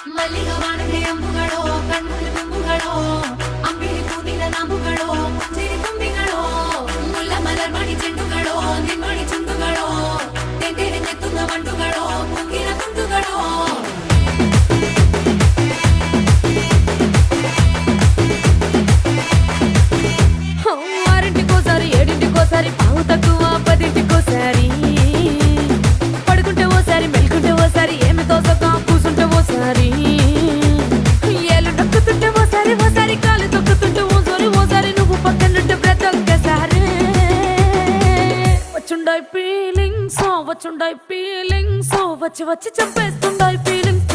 ಮಲ್ಲಿಗ ವಾಣದೆ ಅಂಬುಗಳೋ ಕಣ್ಣುಗಳು ತುಂಬುಗಳೋ ಅಂಬಿಳಿ ಹೂವಿನ ನಾಮುಗಳೋ ಮುಂಜಿರಿ ತುಂಬಿಗಳೋ ಮುಲ್ಲ ಮಲರ್ ಮಣಿ ಚೆಂಡುಗಳೋ ನಿಮ್ಮಣಿ ಚುಂಡುಗಳೋ ತೆಂಡೆರೆ ನೆತ್ತುന്ന ಮಂಡುಗಳೋ ಮುಂಗಿನ ತುಂಡುಗಳೋ ఆరింటికోసారి ఏడింటికోసారి పావు తక్కువ పదింటికోసారి పడుకుంటే ఓసారి మెలుకుంటే ఓసారి ఏమి తోసక కూసుంటే ఓసారి ఏళ్ళు నొక్కుతుంటే ఓసారి ఓసారి కాలు తొక్కుతుంటే ఓసారి నువ్వు పక్కనుంటే ప్రతి ఒక్కసారి వచ్చుండాయి ఫీలింగ్స్ వచ్చి వచ్చి చంపేస్తుండాయి ఫీలింగ్స్